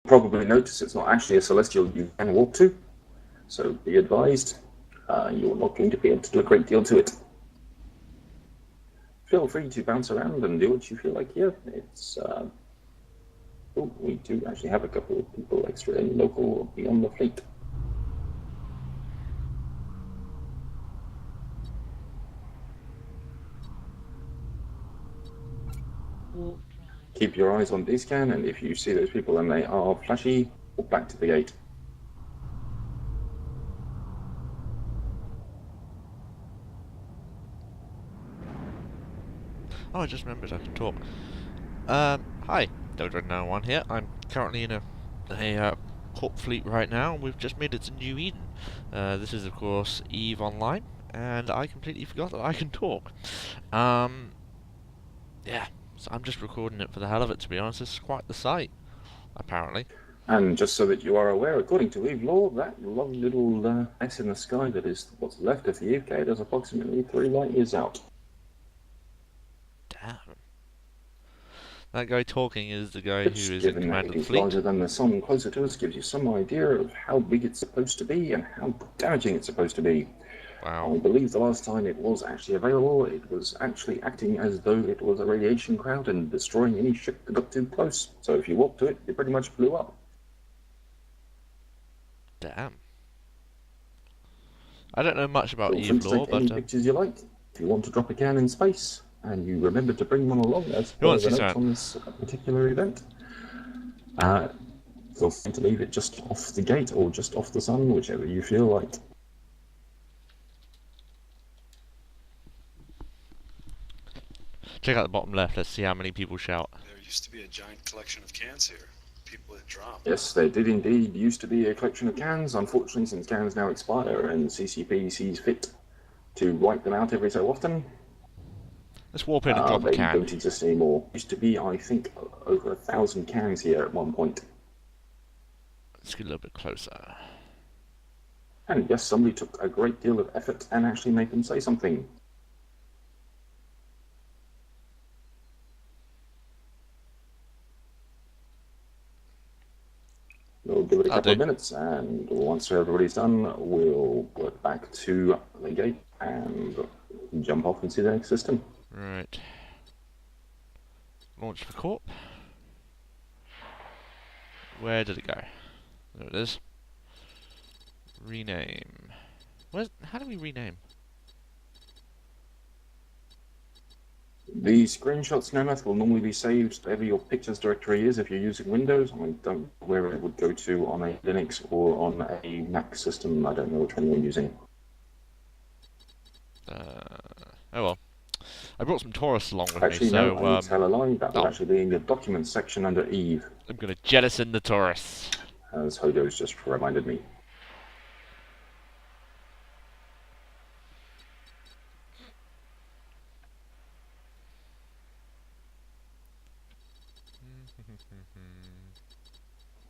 Probably notice it's not actually a celestial you can walk to, so be advised, you're not going to be able to do a great deal to it. Feel free to bounce around and do what you feel like here. It's oh, we do actually have a couple of people extra in local beyond the fleet. Keep your eyes on D-scan, and if you see those people and they are flashy, walk back to the gate. Oh, I just remembered I can talk. Hi, Dodo91 here. I'm currently in a Corp fleet right now. We've just made it to New Eden. This is, of course, Eve Online, and I completely forgot that I can talk. Yeah, so I'm just recording it for the hell of it, to be honest. This is quite the sight, apparently. And just so that you are aware, according to Eve law, that lovely little S in the sky that is what's left of the UK is approximately 3 light years out. Damn. That guy talking is the guy who is in command of the fleet. Larger than the sun closer to us gives you some idea of how big it's supposed to be and how damaging it's supposed to be. Wow. I believe the last time it was actually available, it was actually acting as though it was a radiation cloud and destroying any ship that got too close. So if you walked to it, it pretty much blew up. Damn. I don't know much about Eve law, but... Take any pictures you like. If you want to drop a can in space, and you remember to bring one along as per the notes on this particular event, feel free to leave it just off the gate or just off the sun, whichever you feel like. Check out the bottom left, let's see how many people shout. There used to be a giant collection of cans here. People had dropped. Yes, there did indeed used to be a collection of cans. Unfortunately, since cans now expire and CCP sees fit to wipe them out every so often, let's warp in and drop a can. They don't exist anymore. Used to be, I think, over 1,000 cans here at one point. Let's get a little bit closer. And yes, somebody took a great deal of effort and actually made them say something. We'll give it a couple of minutes, and once everybody's done, we'll work back to the gate and jump off into the next system. Right. Launch for Corp. Where did it go? There it is. Rename. How do we rename? The screenshots, Nemeth, will normally be saved wherever your pictures directory is if you're using Windows. I don't know where it would go to on a Linux or on a Mac system. I don't know which one you're using. Oh well. I brought some Taurus along with Actually, me, so... no, I tell a lie. That will actually be in the documents section under Eve. I'm going to jettison the Taurus. As Hodo's just reminded me.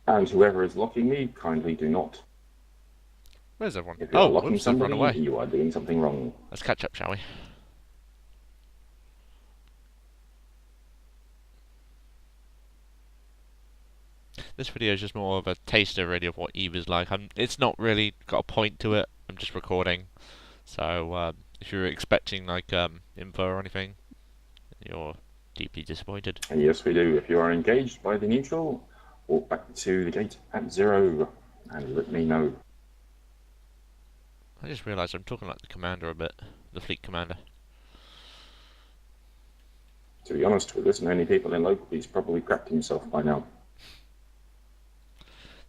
And whoever is locking me, kindly do not. Where's everyone? If you're locking somebody, run away. You are doing something wrong. Let's catch up, shall we? This video is just more of a taster, really, of what Eve is like. It's not really got a point to it. I'm just recording. So, if you're expecting, like, info or anything, you're deeply disappointed. And yes, we do. If you are engaged by the neutral, walk back to the gate at 0 and let me know. I just realised I'm talking like the commander a bit. The fleet commander. To be honest, with this many people in local, he's probably crapped himself by now.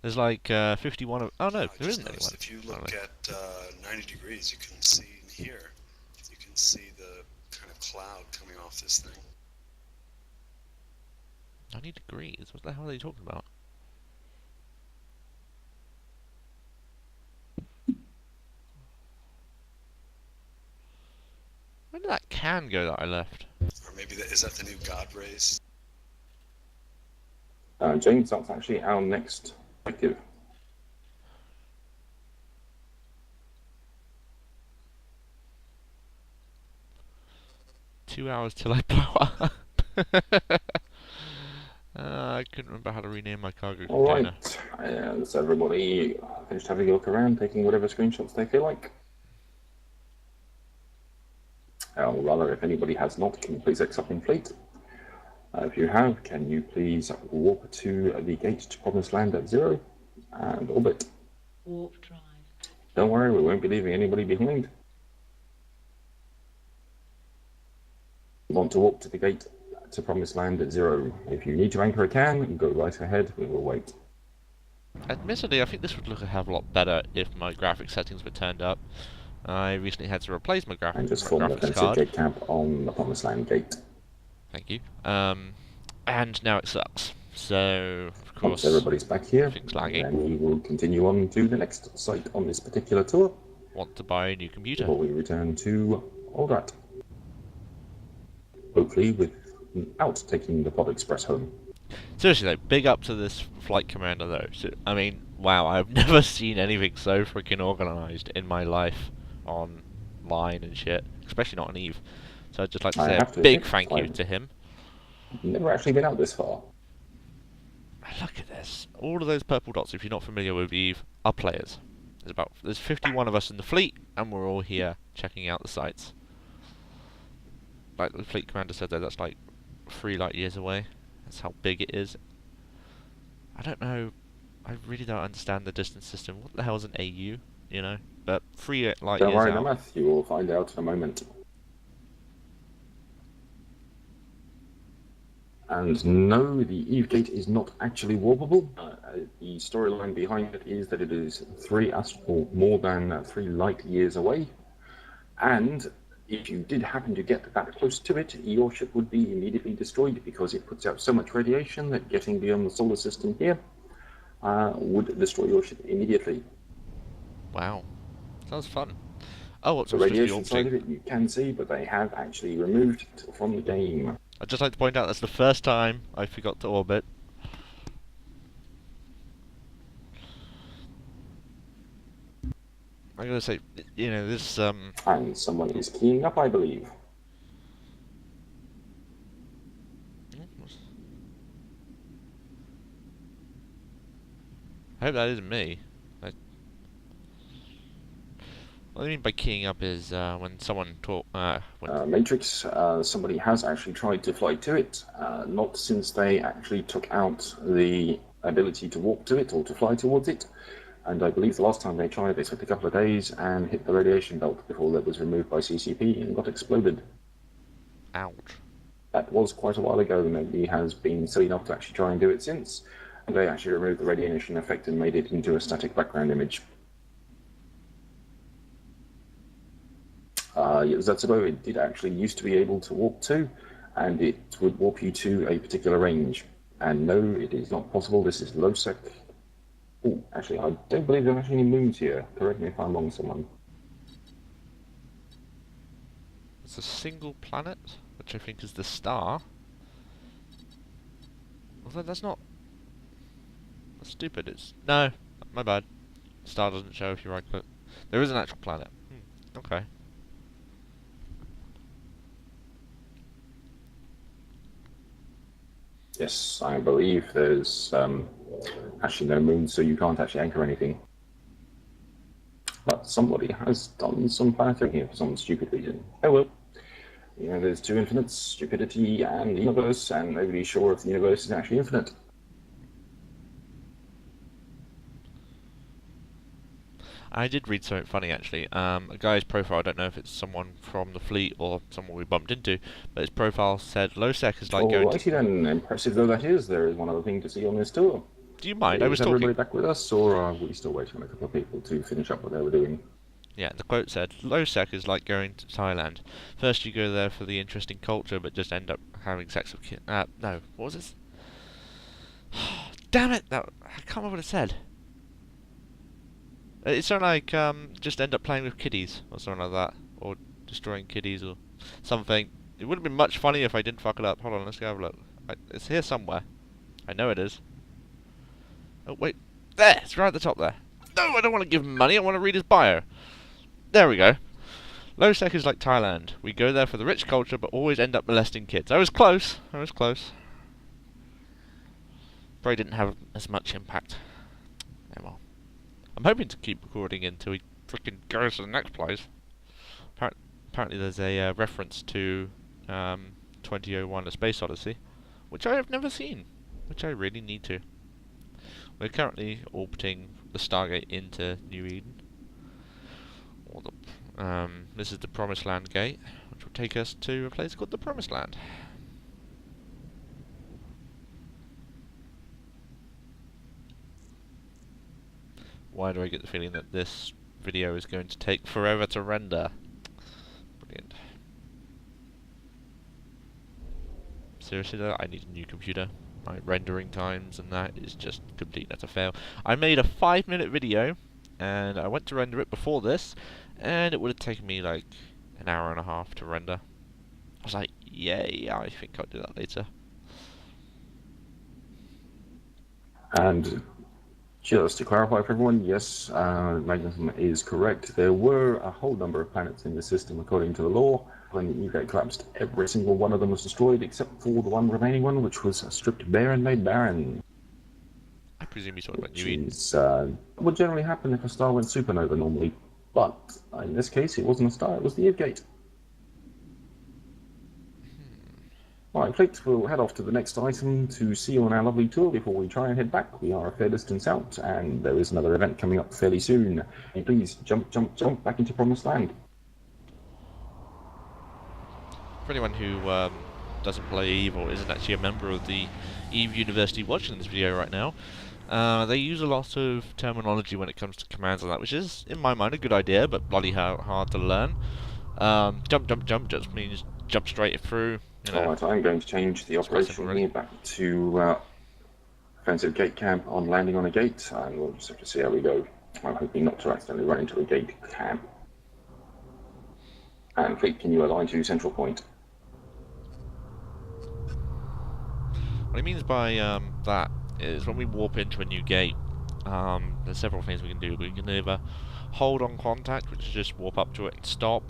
There's like 51 of... Oh no, there isn't anyone. If you look at 90 degrees, you can see in here, you can see the kind of cloud coming off this thing. 90 degrees? What the hell are they talking about? Where did that can go that I left? Or maybe is that the new God rays? James, that's actually our next objective. "2 hours till I blow up." I couldn't remember how to rename my cargo All container. right, so everybody finished having a look around, taking whatever screenshots they feel like. Or rather, if anybody has not, can you please accept in fleet? If you have, can you please warp to the gate to Promised Land at 0 and orbit? Warp drive. Don't worry, we won't be leaving anybody behind. You want to warp to the gate to Promised Land at 0. If you need to anchor a can, go right ahead, we will wait. Admittedly, I think this would look a hell of a lot better if my graphic settings were turned up. I recently had to replace my And just form the graphics defensive card. gate camp on the Promised Land gate. Thank you. And now it sucks. So, of course, Once everybody's back here, everything's laggy. then we will continue on to the next site on this particular tour, Want to buy a new computer. before we return to Aldrat. Hopefully without taking the Pod Express home. Seriously though, big up to this flight commander though. So, I mean, wow, I've never seen anything so freaking organised in my life online and shit. Especially not on Eve. So I'd just like to I say a have to big admit, thank you I've- to him. Never actually been out this far. Look at this. All of those purple dots, if you're not familiar with Eve, are players. There's 51 of us in the fleet, and we're all here checking out the sites. Like the fleet commander said there, that's like 3 light years away. That's how big it is. I don't know. I really don't understand the distance system. What the hell is an AU? You know? But 3 light Don't years worry, out. Namath, you will find out in a moment. And no, the Eve Gate is not actually warpable. The storyline behind it is that it is more than 3 light years away. And if you did happen to get that close to it, your ship would be immediately destroyed because it puts out so much radiation that getting beyond the solar system here would destroy your ship immediately. Wow. Sounds fun. Oh, what's The supposed to be radiation side of orbiting? it you can see, but they have actually removed it from the game. I'd just like to point out that's the first time I forgot to orbit. I'm gonna say, you know, this And someone is keying up, I believe. I hope that isn't me. What I mean by keying up is when someone Matrix, somebody has actually tried to fly to it, not since they actually took out the ability to walk to it or to fly towards it. And I believe the last time they tried, they took a couple of days and hit the radiation belt before that was removed by CCP and got exploded. ouch. That was quite a while ago. Nobody has been silly enough to actually try and do it since. And they actually removed the radiation effect and made it into a static background image. Zetsubo, it did actually used to be able to warp to, and it would warp you to a particular range. And no, it is not possible. This is low sec. Oh, actually, I don't believe there are actually any moons here. Correct me if I'm wrong, someone. It's a single planet, which I think is the star. Although that's not... That's stupid. No, my bad. Star doesn't show if you right click. There is an actual planet. Okay. Yes, I believe there's actually no moon, so you can't actually anchor anything. But somebody has done some planetary here for some stupid reason. Oh well. You know, there's 2 infinites, stupidity and the universe, and nobody's sure if the universe is actually infinite. I did read something funny actually. A guy's profile, I don't know if it's someone from the fleet or someone we bumped into, but his profile said low sec is like going to... Alrighty then, impressive though that is, there is one other thing to see on this tour. Do you mind? I was Is everybody talking... back with us, or are we still waiting on a couple of people to finish up what they were doing? Yeah, the quote said, low sec is like going to Thailand. First you go there for the interesting culture, but just end up having sex with kids. No, what was this? Damn it! I can't remember what it said. It's something like, just end up playing with kiddies, or something like that. Or destroying kiddies, or something. It would have been much funnier if I didn't fuck it up. Hold on, let's go have a look. It's here somewhere. I know it is. Oh, wait. There! It's right at the top there. No, I don't want to give him money, I want to read his bio. There we go. Low sec is like Thailand. We go there for the rich culture, but always end up molesting kids. I was close. Probably didn't have as much impact. Yeah, well, I'm hoping to keep recording until he freaking goes to the next place. Apparently there's a reference to 2001: A Space Odyssey, which I have never seen, which I really need to. We're currently orbiting the Stargate into New Eden. This is the Promised Land gate, which will take us to a place called the Promised Land. Why do I get the feeling that this video is going to take forever to render? Brilliant. Seriously though, I need a new computer. My rendering times and that is just complete utter fail. I made a 5-minute video, and I went to render it before this, and it would have taken me like an hour and a half to render. I was like, yay, I think I'll do that later. And just to clarify for everyone, yes, Magnetism is correct. There were a whole number of planets in the system according to the law. When the Eve collapsed, every single one of them was destroyed except for the one remaining one, which was stripped bare and made barren. I presume you're talking about New Eden. Which would generally happen if a star went supernova normally. But in this case, it wasn't a star, it was the Eve Gate. Right, fleet, we'll head off to the next item to see you on our lovely tour before we try and head back. We are a fair distance out, and there is another event coming up fairly soon. And please, jump back into Promised Land. For anyone who doesn't play Eve or isn't actually a member of the Eve University watching this video right now, they use a lot of terminology when it comes to commands and that, which is, in my mind, a good idea, but bloody hard to learn. Jump just means jump straight through. You know. Alright, I'm going to change the operation here back to offensive gate camp on landing on a gate, and we'll just have to see how we go. I'm hoping not to accidentally run into a gate camp. And fleet, can you align to central point? What he means by that is when we warp into a new gate, there's several things we can do. We can either hold on contact, which is just warp up to it and stop,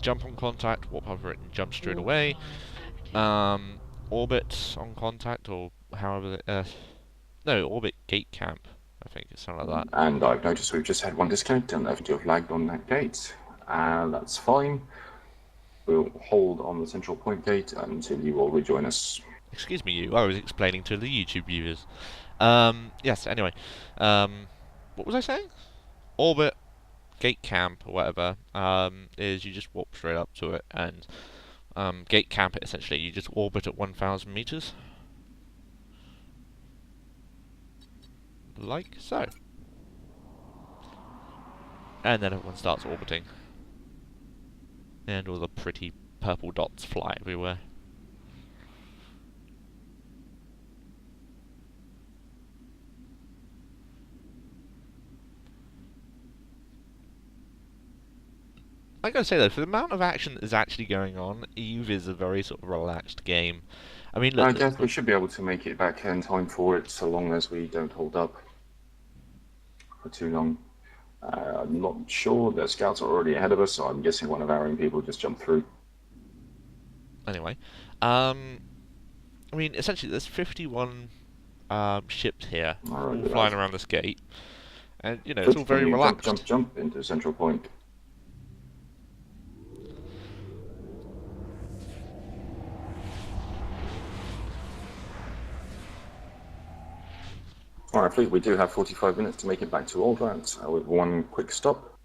jump on contact, warp over it and jump straight away, orbit on contact, or however, orbit gate camp, I think it's something like that. And I've noticed we've just had one disconnect, and I've just lagged on that gate. That's fine. We'll hold on the central point gate until you all rejoin us. Excuse me, I was explaining to the YouTube viewers. Yes, anyway. What was I saying? Orbit, gate camp, or whatever, is you just warp straight up to it, and gate camp it essentially. You just orbit at 1,000 meters. Like so. And then everyone starts orbiting. And all the pretty purple dots fly everywhere. I gotta say though, for the amount of action that is actually going on, Eve is a very sort of relaxed game. I mean, look, I guess we should be able to make it back in time for it, so long as we don't hold up for too long. I'm not sure. The scouts are already ahead of us, so I'm guessing one of our own people just jumped through. Anyway, I mean, essentially, there's 51 ships here, all flying around this gate, and you know, it's all very relaxed. Jump into central point. Alright, fleet, we do have 45 minutes to make it back to Aldrat with one quick stop.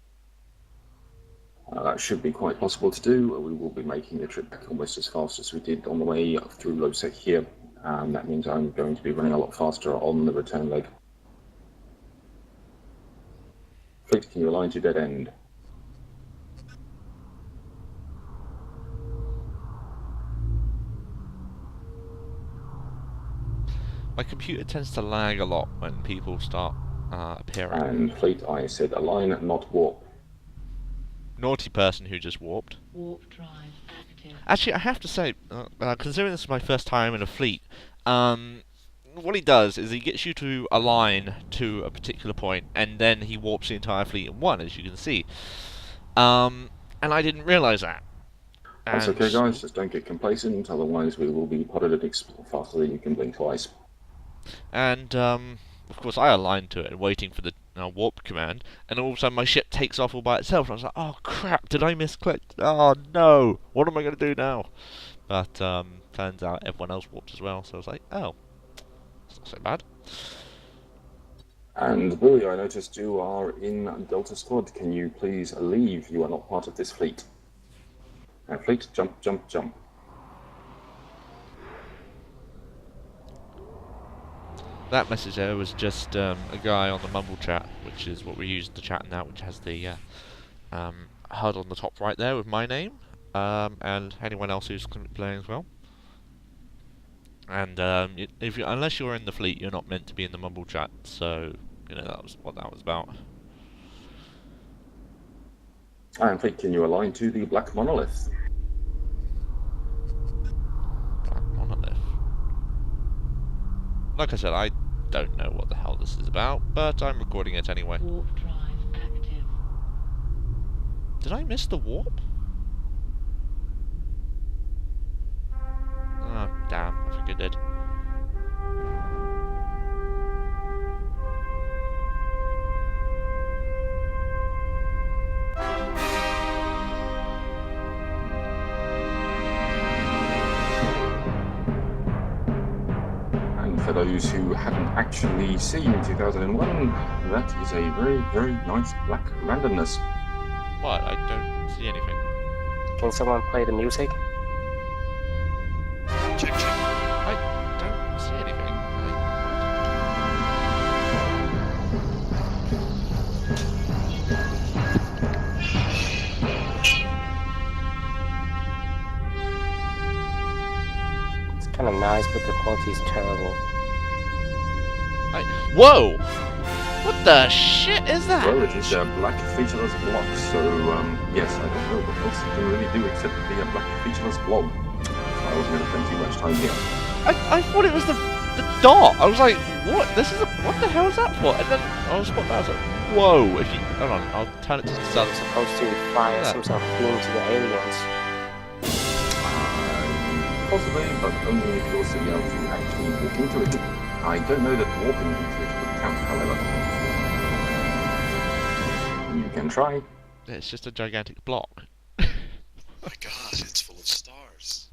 That should be quite possible to do. We will be making the trip back almost as fast as we did on the way through Losec here. That means I'm going to be running a lot faster on the return leg. Fleet, can you align to dead end? My computer tends to lag a lot when people start appearing. And fleet, I said align, not warp. Naughty person who just warped. Warp drive active. Actually, I have to say, considering this is my first time in a fleet, what he does is he gets you to align to a particular point, and then he warps the entire fleet in one, as you can see. And I didn't realise that. That's okay, guys. Just don't get complacent, otherwise we will be potted at faster than you can blink twice. And of course I aligned to it, waiting for the warp command, and all of a sudden my ship takes off all by itself. And I was like, oh crap, did I misclick? Oh no, what am I going to do now? But turns out everyone else warped as well, so I was like, oh, it's not so bad. And Billy, I noticed you are in Delta Squad. Can you please leave? You are not part of this fleet. Fleet, jump, jump, jump. That message there was just a guy on the mumble chat, which is what we use to chat now, which has the HUD on the top right there with my name, and anyone else who's playing as well. And unless you're in the fleet, you're not meant to be in the mumble chat. So that was what that was about. And fleet, can you align to the Black Monolith? Black Monolith. Like I said, I don't know what the hell this is about, but I'm recording it anyway. Warp drive active. Did I miss the warp? Oh, damn, I think I did. And for those who hadn't actually seen 2001, that is a very, very nice black randomness. What? I don't see anything. Can someone play the music? Check, check. I don't see anything. It's kind of nice, but the quality is terrible. Whoa! What the shit is that? Well, it is a black featureless block, so yes, I don't know what else you can really do except be a black featureless blob. I wasn't going to spend too much time here. I thought it was the dot. I was like, what? What the hell is that for? And then I was spot that. I was like, whoa! If you hold on, I'll turn it to the sun. It's supposed to fire some sort of beam to the aliens. Possibly, but only if you're sitting able to actually walk into it. I don't know that warping into it would count, however. You can try. It's just a gigantic block. My God, it's full of stars.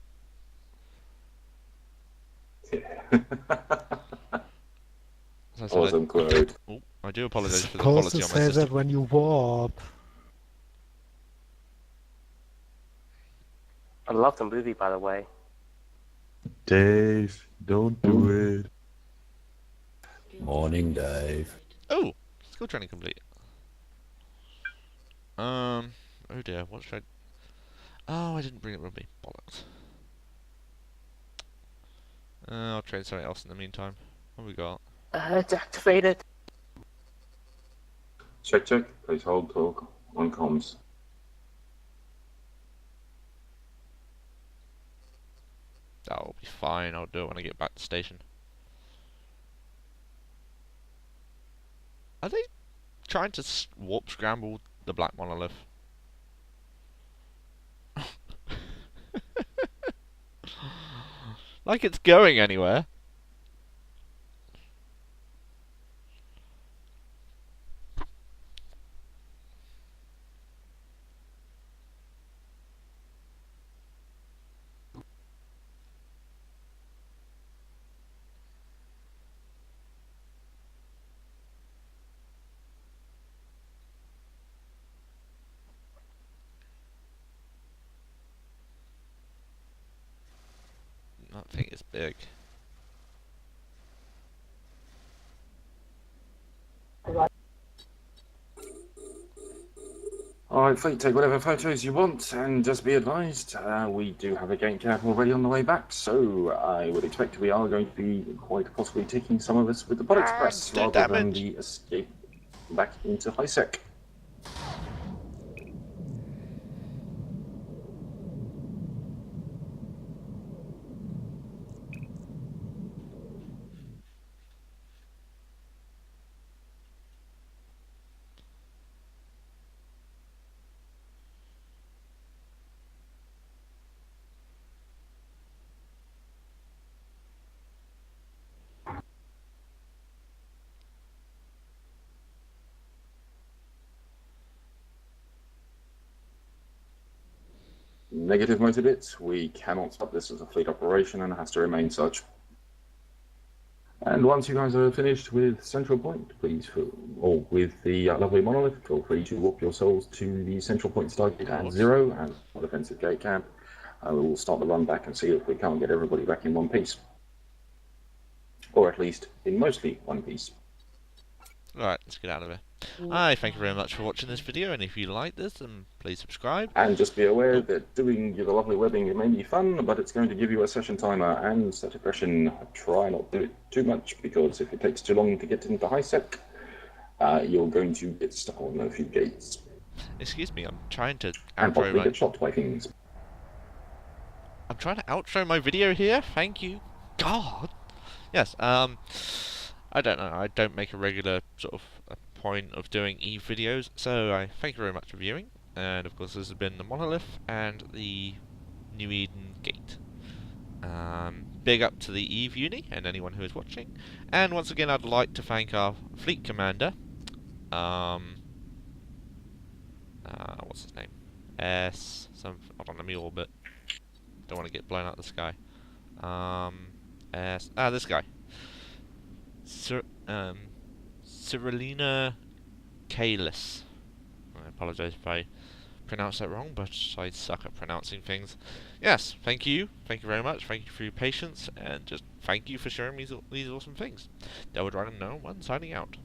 As I said, Awesome quote. Oh, I do apologise for the Supposed quality to on my say system. that when you warp. I love the movie, by the way. Dave, don't do it. Morning, Dave. Oh, skill training complete. Oh dear, what should I... Oh, I didn't bring it with me. Bollocks. I'll train something else in the meantime. What have we got? It's activated. Check, check. Please hold talk on comms. That'll be fine, I'll do it when I get back to station. Are they trying to warp scramble the Black Monolith? Like it's going anywhere. That thing is big. Alright, fleet, take whatever photos you want, and just be advised, we do have a gate cap already on the way back, so I would expect we are going to be quite possibly taking some of us with the Pod Express do rather than damage. the escape back into high sec. negative motor bit, we cannot stop this as a fleet operation and it has to remain such. And once you guys are finished with Central Point, please, or with the lovely Monolith, feel free to warp yourselves to the Central Point Stargate at 0 and the defensive gate camp. We'll start the run back and see if we can't get everybody back in one piece. Or at least in mostly one piece. Alright, let's get out of here. Hi, thank you very much for watching this video, and if you like this, then please subscribe. And just be aware that doing the lovely webbing may be fun, but it's going to give you a session timer, and set aggression, try not to do it too much, because if it takes too long to get into high sec, you're going to get stuck on a few gates. Excuse me, I'm trying to And outro possibly get shot by things. I'm trying to outro my video here, thank you. God! Yes, I don't know, I don't make a regular sort of a point of doing Eve videos, so I thank you very much for viewing, and of course this has been the Monolith and the New Eden Gate. Big up to the Eve Uni and anyone who is watching, and once again I'd like to thank our fleet commander, what's his name? Hold on, let me orbit. Don't want to get blown out of the sky. This guy. Cyrilina Kalis. I apologise if I pronounced that wrong, but I suck at pronouncing things. Yes, thank you very much, thank you for your patience, and just thank you for showing me these awesome things. Delwood Random No 1 signing out.